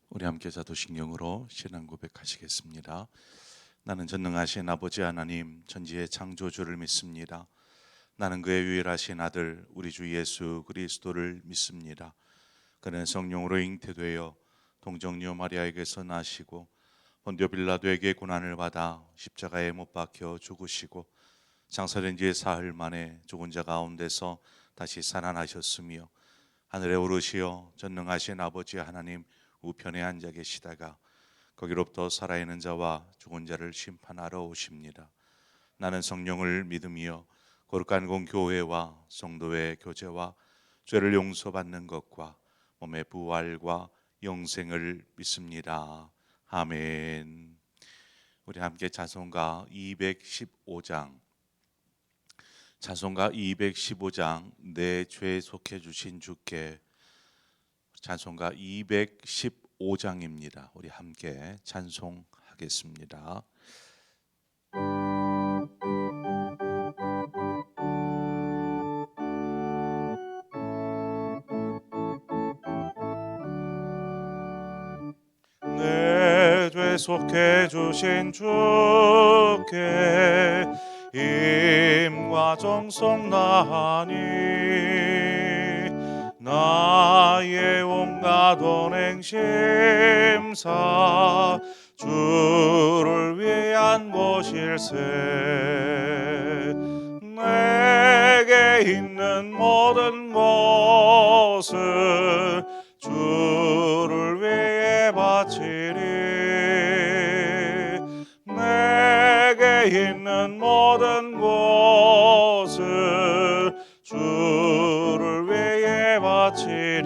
우리 함께 자도신경으로 신앙 고백하시겠습니다. 나는 전능하신 아버지 하나님 천지의 창조주를 믿습니다. 나는 그의 유일하신 아들 우리 주 예수 그리스도를 믿습니다. 그는 성령으로 잉태되어 동정녀 마리아에게서 나시고 본디오 빌라도에게 고난을 받아 십자가에 못 박혀 죽으시고 장사된 지 사흘 만에 죽은 자 가운데서 다시 살아나셨으며 하늘에 오르시어 전능하신 아버지 하나님 우편에 앉아 계시다가 거기로부터 살아있는 자와 죽은 자를 심판하러 오십니다. 나는 성령을 믿으며 거룩한 공교회와 성도의 교제와 죄를 용서받는 것과 몸의 부활과 영생을 믿습니다. 아멘. 우리 함께 찬송가 215장 내 죄 속해 주신 주께, 찬송가 215장입니다. 우리 함께 찬송하겠습니다. 내 죄 속해 주신 주께 힘과 정성 다하니 나의 온갖 언행 심사 주를 위한 것일세. 내게 있는 모든 것을 주를 위해 바치리. 내게 있는 모든 것을 주를 위해 바치리.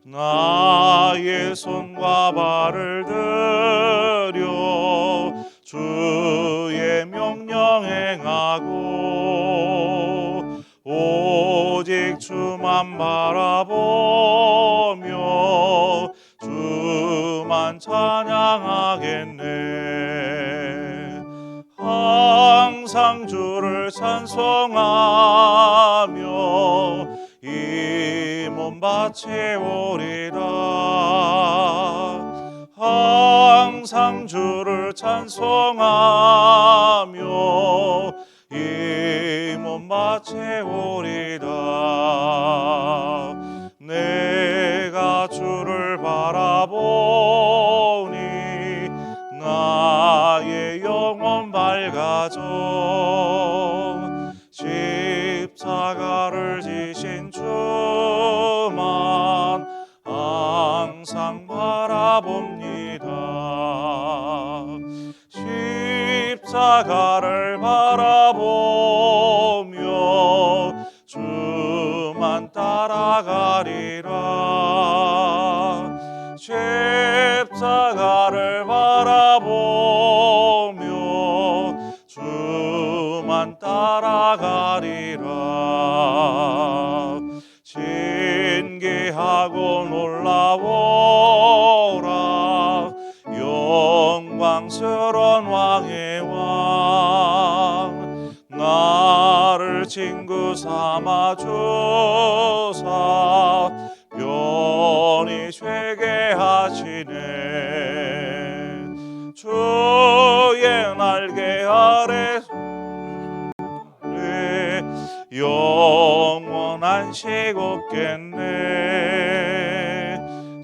나의 손과 발을 들여 주의 명령 행하고 오직 주만 바라보며 주만 찬양하겠네. 항상 주를 찬송하며 이 몸 바치오리다. 항상 주를 찬송하며 이 몸 바치오리다. 내가 주를 바라보니 나의 영혼 밝아져. 십자가를 지신 주만 항상 바라봅니다. 십자가를 바라보며 주만 따라가리라. 십자가를 바라보며 주만 따라가리라. 신기하고 놀라워라. 영광스러운 왕의 왕. 나를 친구 삼아 주사 편히 쉬게 하시네. 주의 날개 아래 영원한 식 없겠네.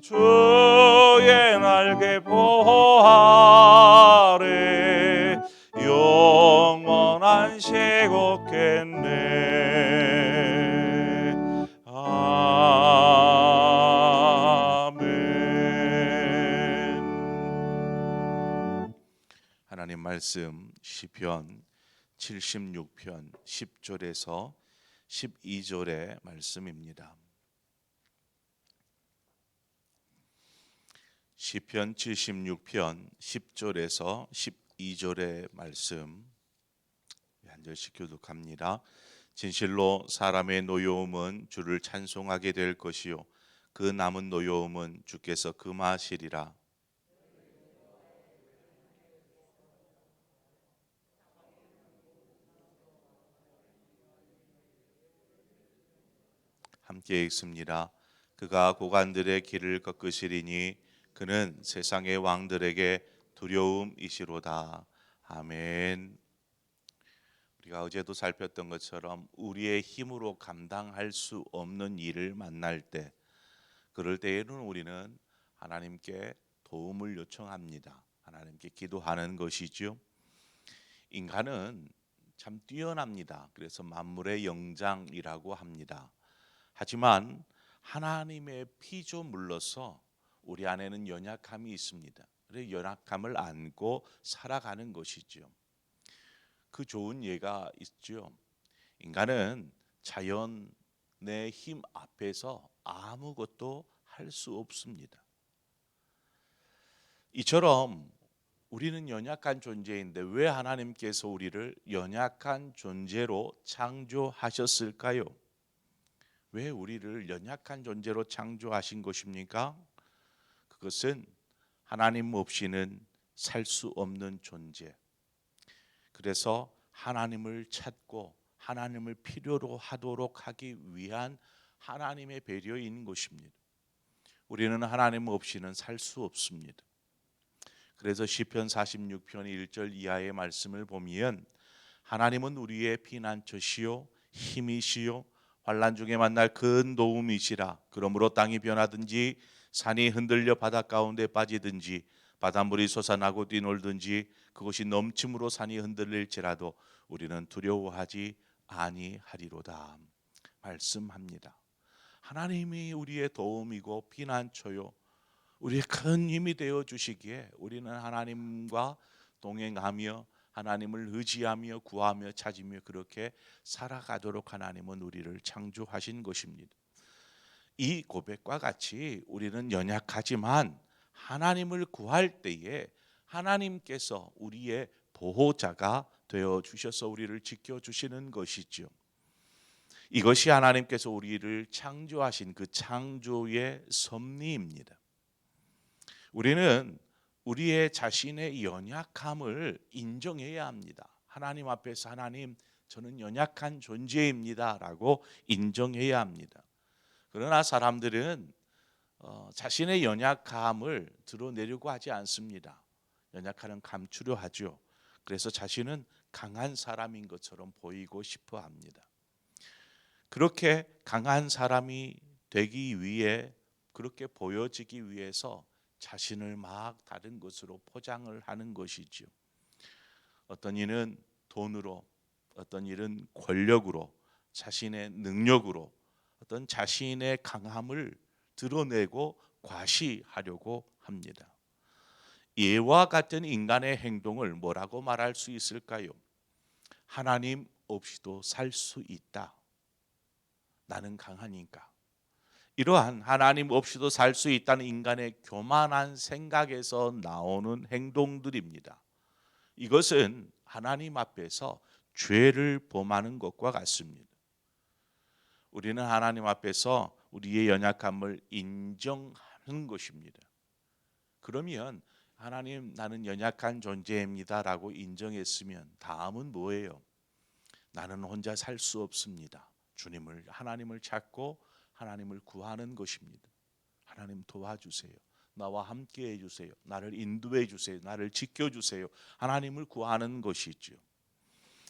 주의 날개 보호 아래 영원한 식 없겠네. 아멘. 하나님 말씀 시편 76편 10절에서 12절의 말씀입니다. 시편 76편 10절에서 12절의 말씀 한 절씩 교독합니다. 진실로 사람의 노여움은 주를 찬송하게 될 것이요 그 남은 노여움은 주께서 금하시리라. 함께 읽습니다. 그가 고관들의 길을 꺾으시리니 그는 세상의 왕들에게 두려움이시로다. 아멘. 우리가 어제도 살폈던 것처럼 우리의 힘으로 감당할 수 없는 일을 만날 때, 그럴 때에는 우리는 하나님께 도움을 요청합니다. 하나님께 기도하는 것이죠. 인간은 참 뛰어납니다. 그래서 만물의 영장이라고 합니다. 하지만 하나님의 피조물로서 우리 안에는 연약함이 있습니다. 그래서 연약함을 안고 살아가는 것이죠. 그 좋은 예가 있죠. 인간은 자연의 힘 앞에서 아무것도 할 수 없습니다. 이처럼 우리는 연약한 존재인데 왜 하나님께서 우리를 연약한 존재로 창조하셨을까요? 왜 우리를 연약한 존재로 창조하신 것입니까? 그것은 하나님 없이는 살 수 없는 존재. 그래서 하나님을 찾고 하나님을 필요로 하도록 하기 위한 하나님의 배려인 것입니다. 우리는 하나님 없이는 살 수 없습니다. 그래서 시편 46편 1절 이하의 말씀을 보면 하나님은 우리의 피난처시요 힘이시요 환난 중에 만날 큰 도움이시라. 그러므로 땅이 변하든지 산이 흔들려 바다 가운데 빠지든지 바닷물이 솟아나고 뛰놀든지 그것이 넘침으로 산이 흔들릴지라도 우리는 두려워하지 아니하리로다 말씀합니다. 하나님이 우리의 도움이고 피난처요 우리의 큰 힘이 되어 주시기에 우리는 하나님과 동행하며 하나님을 의지하며 구하며 찾으며 그렇게 살아가도록 하나님은 우리를 창조하신 것입니다. 이 고백과 같이 우리는 연약하지만 하나님을 구할 때에 하나님께서 우리의 보호자가 되어 주셔서 우리를 지켜 주시는 것이죠. 이것이 하나님께서 우리를 창조하신 그 창조의 섭리입니다. 우리는 우리의 자신의 연약함을 인정해야 합니다. 하나님 앞에서 하나님 저는 연약한 존재입니다 라고 인정해야 합니다. 그러나 사람들은 자신의 연약함을 드러내려고 하지 않습니다. 연약함은 감추려 하죠. 그래서 자신은 강한 사람인 것처럼 보이고 싶어 합니다. 그렇게 강한 사람이 되기 위해 그렇게 보여지기 위해서 자신을 막 다른 것으로 포장을 하는 것이죠. 어떤 이는 돈으로, 어떤 일은 권력으로, 자신의 능력으로 어떤 자신의 강함을 드러내고 과시하려고 합니다. 이와 같은 인간의 행동을 뭐라고 말할 수 있을까요? 하나님 없이도 살 수 있다. 나는 강하니까. 이러한 하나님 없이도 살 수 있다는 인간의 교만한 생각에서 나오는 행동들입니다. 이것은 하나님 앞에서 죄를 범하는 것과 같습니다. 우리는 하나님 앞에서 우리의 연약함을 인정하는 것입니다. 그러면 하나님 나는 연약한 존재입니다라고 인정했으면 다음은 뭐예요? 나는 혼자 살 수 없습니다. 하나님을 찾고 하나님을 구하는 것입니다. 하나님 도와주세요. 나와 함께 해주세요. 나를 인도해 주세요. 나를 지켜주세요. 하나님을 구하는 것이죠.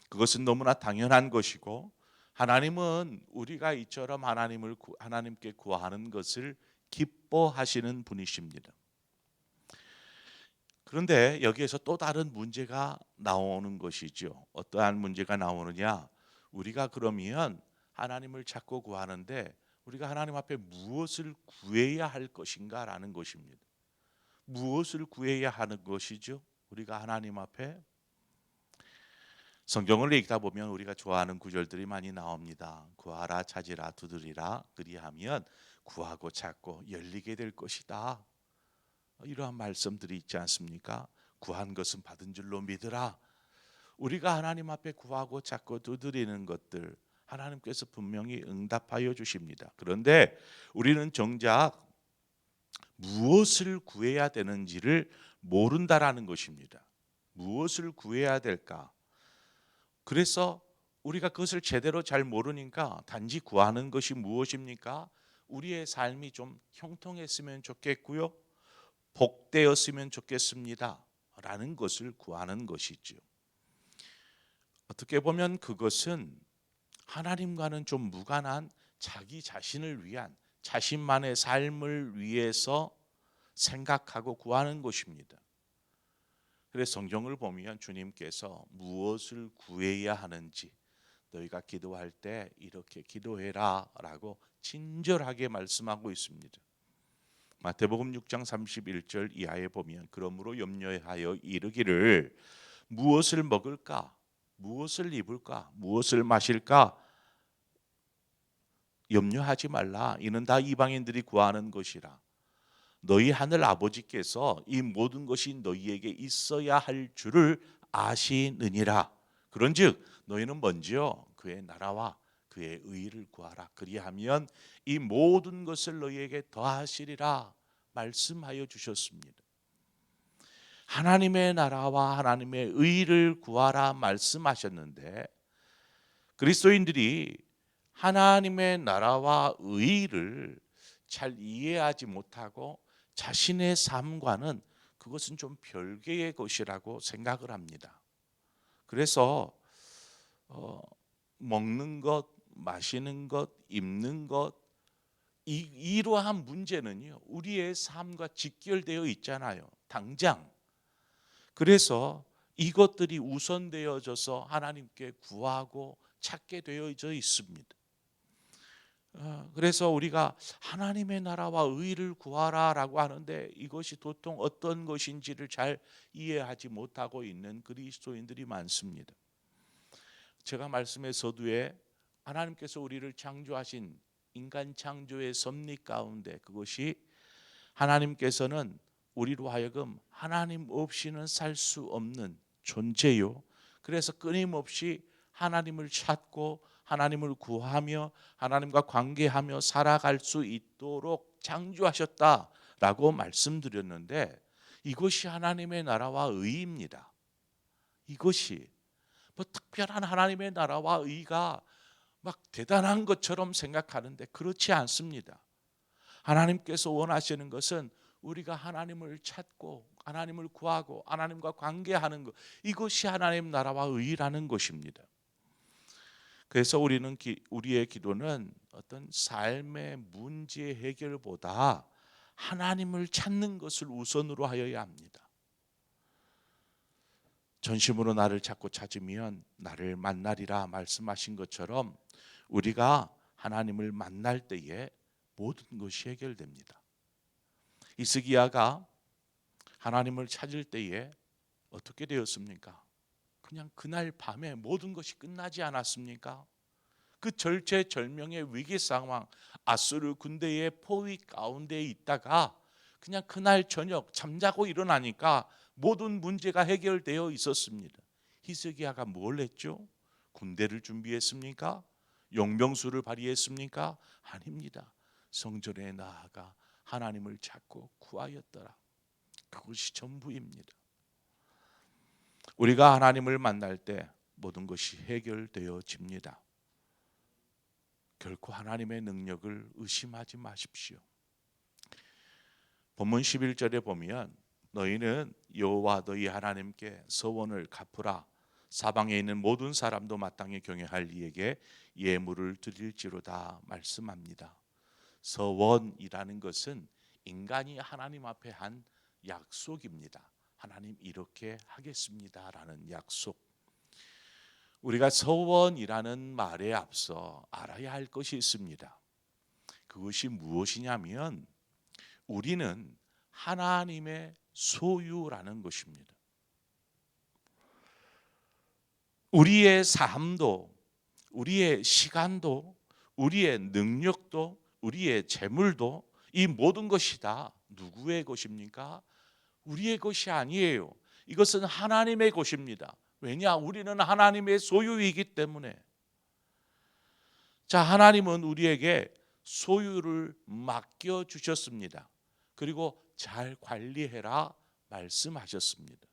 그것은 너무나 당연한 것이고 하나님은 우리가 이처럼 하나님께 구하는 것을 기뻐하시는 분이십니다. 그런데 여기에서 또 다른 문제가 나오는 것이죠. 어떠한 문제가 나오느냐? 우리가 그러면 하나님을 찾고 구하는데 우리가 하나님 앞에 무엇을 구해야 할 것인가라는 것입니다. 무엇을 구해야 하는 것이죠? 우리가 하나님 앞에 성경을 읽다 보면 우리가 좋아하는 구절들이 많이 나옵니다. 구하라 찾으라 두드리라 그리하면 구하고 찾고 열리게 될 것이다. 이러한 말씀들이 있지 않습니까? 구한 것은 받은 줄로 믿으라. 우리가 하나님 앞에 구하고 찾고 두드리는 것들 하나님께서 분명히 응답하여 주십니다. 그런데 우리는 정작 무엇을 구해야 되는지를 모른다라는 것입니다. 무엇을 구해야 될까? 그래서 우리가 그것을 제대로 잘 모르니까 단지 구하는 것이 무엇입니까? 우리의 삶이 좀 형통했으면 좋겠고요, 복되었으면 좋겠습니다 라는 것을 구하는 것이죠. 어떻게 보면 그것은 하나님과는 좀 무관한 자기 자신을 위한, 자신만의 삶을 위해서 생각하고 구하는 것입니다. 그래서 성경을 보면 주님께서 무엇을 구해야 하는지, 너희가 기도할 때 이렇게 기도해라 라고 친절하게 말씀하고 있습니다. 마태복음 6장 31절 이하에 보면, 그러므로 염려하여 이르기를 무엇을 먹을까, 무엇을 입을까, 무엇을 마실까 염려하지 말라. 이는 다 이방인들이 구하는 것이라. 너희 하늘 아버지께서 이 모든 것이 너희에게 있어야 할 줄을 아시느니라. 그런즉 너희는 먼저 그의 나라와 그의 의를 구하라. 그리하면 이 모든 것을 너희에게 더하시리라 말씀하여 주셨습니다. 하나님의 나라와 하나님의 의를 구하라 말씀하셨는데, 그리스도인들이 하나님의 나라와 의를 잘 이해하지 못하고 자신의 삶과는 그것은 좀 별개의 것이라고 생각을 합니다. 그래서 먹는 것, 마시는 것, 입는 것, 이러한 문제는요, 우리의 삶과 직결되어 있잖아요, 당장. 그래서 이것들이 우선되어져서 하나님께 구하고 찾게 되어져 있습니다. 그래서 우리가 하나님의 나라와 의를 구하라라고 하는데, 이것이 도통 어떤 것인지를 잘 이해하지 못하고 있는 그리스도인들이 많습니다. 제가 말씀의 서두에 하나님께서 우리를 창조하신 인간 창조의 섭리 가운데, 그것이 하나님께서는 우리로 하여금 하나님 없이는 살 수 없는 존재요, 그래서 끊임없이 하나님을 찾고 하나님을 구하며 하나님과 관계하며 살아갈 수 있도록 창조하셨다라고 말씀드렸는데, 이것이 하나님의 나라와 의입니다. 이것이 뭐 특별한 하나님의 나라와 의가 막 대단한 것처럼 생각하는데 그렇지 않습니다. 하나님께서 원하시는 것은 우리가 하나님을 찾고 하나님을 구하고 하나님과 관계하는 것, 이것이 하나님 나라와 의라는 것입니다. 그래서 우리의 기도는 어떤 삶의 문제 해결보다 하나님을 찾는 것을 우선으로 하여야 합니다. 전심으로 나를 찾고 찾으면 나를 만나리라 말씀하신 것처럼, 우리가 하나님을 만날 때에 모든 것이 해결됩니다. 히스기야가 하나님을 찾을 때에 어떻게 되었습니까? 그냥 그날 밤에 모든 것이 끝나지 않았습니까? 그 절체절명의 위기 상황, 아수르 군대의 포위 가운데 있다가 그냥 그날 저녁 잠자고 일어나니까 모든 문제가 해결되어 있었습니다. 히스기야가 뭘 했죠? 군대를 준비했습니까? 용병수를 발휘했습니까? 아닙니다. 성전에 나아가 하나님을 찾고 구하였더라. 그것이 전부입니다. 우리가 하나님을 만날 때 모든 것이 해결되어집니다. 결코 하나님의 능력을 의심하지 마십시오. 본문 11절에 보면, 너희는 여호와 너희 하나님께 서원을 갚으라. 사방에 있는 모든 사람도 마땅히 경외할 이에게 예물을 드릴지로다 말씀합니다. 서원이라는 것은 인간이 하나님 앞에 한 약속입니다. 하나님 이렇게 하겠습니다라는 약속. 우리가 서원이라는 말에 앞서 알아야 할 것이 있습니다. 그것이 무엇이냐면, 우리는 하나님의 소유라는 것입니다. 우리의 삶도, 우리의 시간도, 우리의 능력도, 우리의 재물도, 이 모든 것이 다 누구의 것입니까? 우리의 것이 아니에요. 이것은 하나님의 것입니다. 왜냐? 우리는 하나님의 소유이기 때문에. 자, 하나님은 우리에게 소유를 맡겨 주셨습니다. 그리고 잘 관리해라 말씀하셨습니다.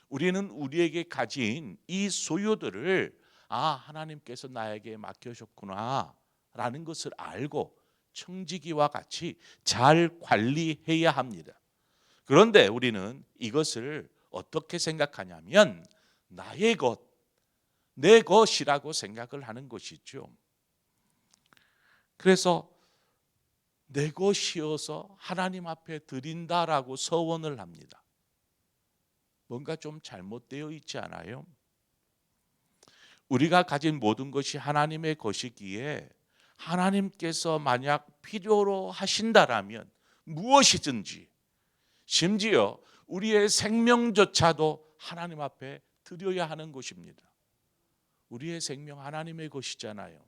우리는 우리에게 가진 이 소유들을 하나님께서 나에게 맡겨줬구나 라는 것을 알고 청지기와 같이 잘 관리해야 합니다. 그런데 우리는 이것을 어떻게 생각하냐면 나의 것, 내 것이라고 생각을 하는 것이죠. 그래서 내 것이어서 하나님 앞에 드린다라고 서원을 합니다. 뭔가 좀 잘못되어 있지 않아요? 우리가 가진 모든 것이 하나님의 것이기에 하나님께서 만약 필요로 하신다라면 무엇이든지, 심지어 우리의 생명조차도 하나님 앞에 드려야 하는 것입니다. 우리의 생명 하나님의 것이잖아요.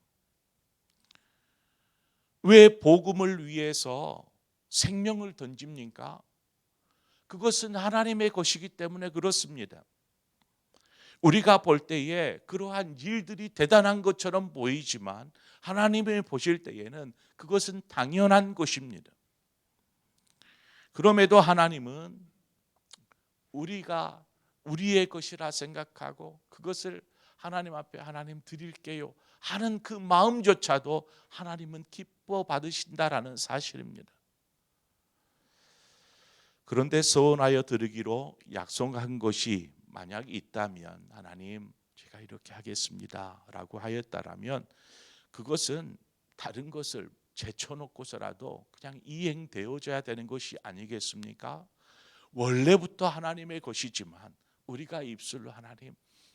왜 복음을 위해서 생명을 던집니까? 그것은 하나님의 것이기 때문에 그렇습니다. 우리가 볼 때에 그러한 일들이 대단한 것처럼 보이지만 하나님이 보실 때에는 그것은 당연한 것입니다. 그럼에도 하나님은 우리가 우리의 것이라 생각하고 그것을 하나님 앞에 하나님 드릴게요 하는 그 마음조차도 하나님은 기뻐 받으신다라는 사실입니다. 그런데 서원하여 드리기로 약속한 것이 만약 있다면 하나님 제가 이렇게 하겠습니다 라고 하였다라면 그것은 다른 것을 제쳐놓고서라도 그냥 이행되어져야 되는 것이 아니겠습니까? 원래부터 하나님의 것이지만 우리가 입술로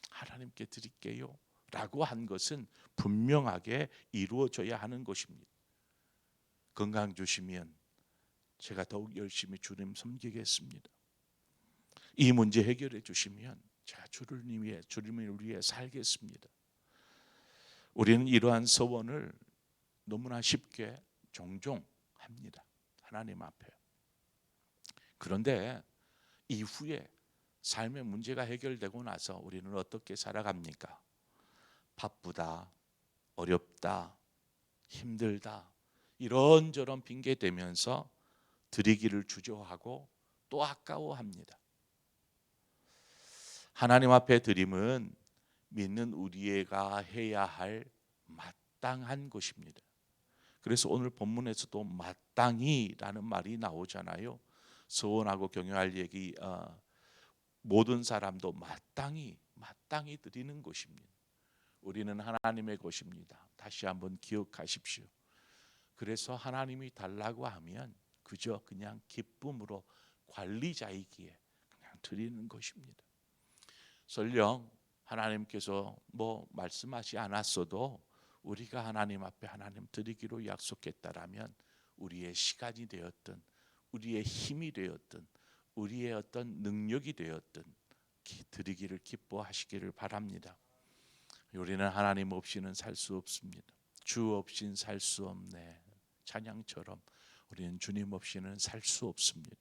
하나님께 드릴게요 라고 한 것은 분명하게 이루어져야 하는 것입니다. 건강 주시면 제가 더욱 열심히 주님 섬기겠습니다. 이 문제 해결해 주시면 제가 주님을 위해 살겠습니다. 우리는 이러한 서원을 너무나 쉽게 종종 합니다. 하나님 앞에. 그런데 이후에 삶의 문제가 해결되고 나서 우리는 어떻게 살아갑니까? 바쁘다, 어렵다, 힘들다 이런저런 핑계 대면서 드리기를 주저하고 또 아까워합니다. 하나님 앞에 드림은 믿는 우리가 해야 할 마땅한 것입니다. 그래서 오늘 본문에서도 마땅히라는 말이 나오잖아요. 서원하고 경유할 얘기 모든 사람도 마땅히 드리는 것입니다. 우리는 하나님의 것입니다. 다시 한번 기억하십시오. 그래서 하나님이 달라고 하면 그저 그냥 기쁨으로 관리자이기에 그냥 드리는 것입니다. 설령 하나님께서 말씀하지 않았어도 우리가 하나님 앞에 하나님 드리기로 약속했다라면 우리의 시간이 되었든 우리의 힘이 되었든 우리의 어떤 능력이 되었든 드리기를 기뻐하시기를 바랍니다. 우리는 하나님 없이는 살 수 없습니다. 주 없이는 살 수 없네. 찬양처럼 우리는 주님 없이는 살 수 없습니다.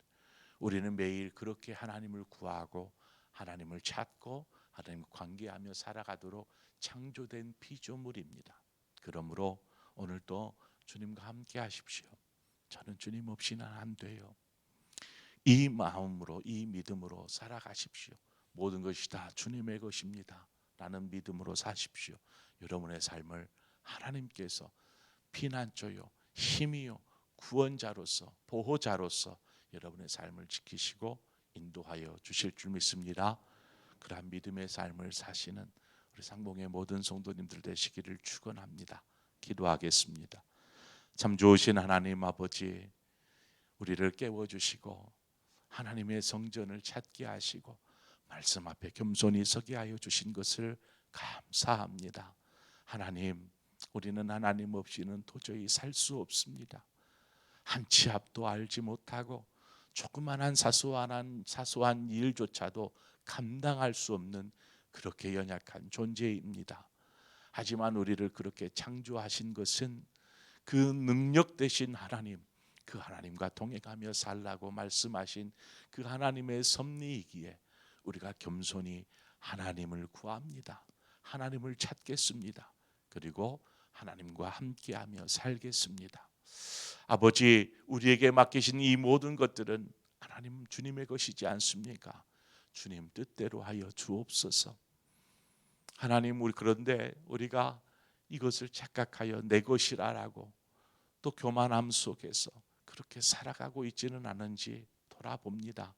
우리는 매일 그렇게 하나님을 구하고 하나님을 찾고 하나님과 관계하며 살아가도록 창조된 피조물입니다. 그러므로 오늘도 주님과 함께 하십시오. 저는 주님 없이는 안 돼요. 이 마음으로 이 믿음으로 살아가십시오. 모든 것이 다 주님의 것입니다 라는 믿음으로 사십시오. 여러분의 삶을 하나님께서 피난처요 힘이요 구원자로서 보호자로서 여러분의 삶을 지키시고 인도하여 주실 줄 믿습니다. 그러한 믿음의 삶을 사시는 우리 상봉의 모든 성도님들 되시기를 축원합니다. 기도하겠습니다. 참 좋으신 하나님 아버지, 우리를 깨워주시고 하나님의 성전을 찾게 하시고 말씀 앞에 겸손히 서게 하여 주신 것을 감사합니다. 하나님, 우리는 하나님 없이는 도저히 살 수 없습니다. 한 치 앞도 알지 못하고 조그만한 사소한 일조차도 감당할 수 없는 그렇게 연약한 존재입니다. 하지만 우리를 그렇게 창조하신 것은 그 능력 되신 하나님, 그 하나님과 동행하며 살라고 말씀하신 그 하나님의 섭리이기에 우리가 겸손히 하나님을 구합니다. 하나님을 찾겠습니다. 그리고 하나님과 함께하며 살겠습니다. 아버지, 우리에게 맡기신 이 모든 것들은 하나님 주님의 것이지 않습니까? 주님 뜻대로 하여 주옵소서. 하나님, 그런데 우리가 이것을 착각하여 내 것이라고 또 교만함 속에서 그렇게 살아가고 있지는 않은지 돌아봅니다.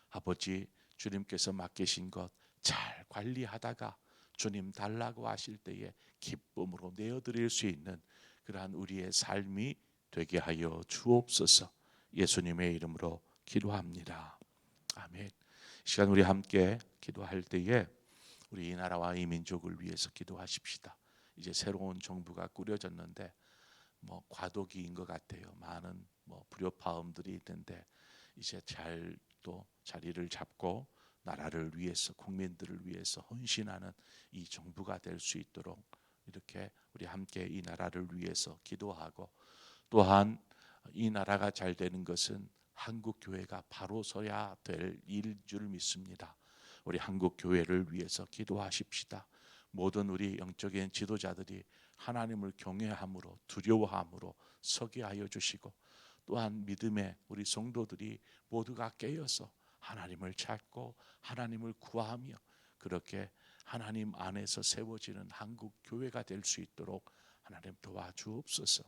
아버지, 주님께서 맡기신 것 잘 관리하다가 주님 달라고 하실 때에 기쁨으로 내어드릴 수 있는 그러한 우리의 삶이 되게 하여 주옵소서. 예수님의 이름으로 기도합니다. 아멘. 이 시간 우리 함께 기도할 때에 우리 이 나라와 이 민족을 위해서 기도하십시다. 이제 새로운 정부가 꾸려졌는데 과도기인 것 같아요. 많은 불협화음들이 있는데 이제 잘 또 자리를 잡고 나라를 위해서, 국민들을 위해서 헌신하는 이 정부가 될 수 있도록 이렇게 우리 함께 이 나라를 위해서 기도하고, 또한 이 나라가 잘 되는 것은 한국 교회가 바로 서야 될 일인 줄 믿습니다. 우리 한국 교회를 위해서 기도하십시다. 모든 우리 영적인 지도자들이 하나님을 경외함으로, 두려워함으로 서게 하여 주시고, 또한 믿음의 우리 성도들이 모두가 깨어서 하나님을 찾고 하나님을 구하며 그렇게 하나님 안에서 세워지는 한국 교회가 될 수 있도록 하나님 도와주옵소서.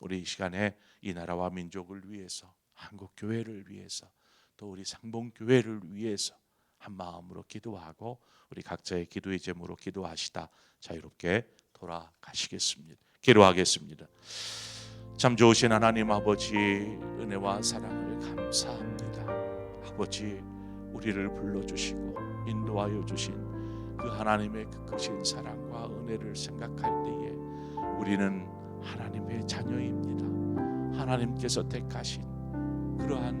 우리 이 시간에 이 나라와 민족을 위해서, 한국 교회를 위해서, 또 우리 상봉 교회를 위해서 한 마음으로 기도하고 우리 각자의 기도의 제목으로 기도하시다 자유롭게 돌아가시겠습니다. 기도하겠습니다. 참 좋으신 하나님 아버지, 은혜와 사랑을 감사합니다. 아버지, 우리를 불러주시고 인도하여 주신 그 하나님의 그 크신 사랑과 은혜를 생각할 때에 우리는 하나님의 자녀입니다. 하나님께서 택하신 그러한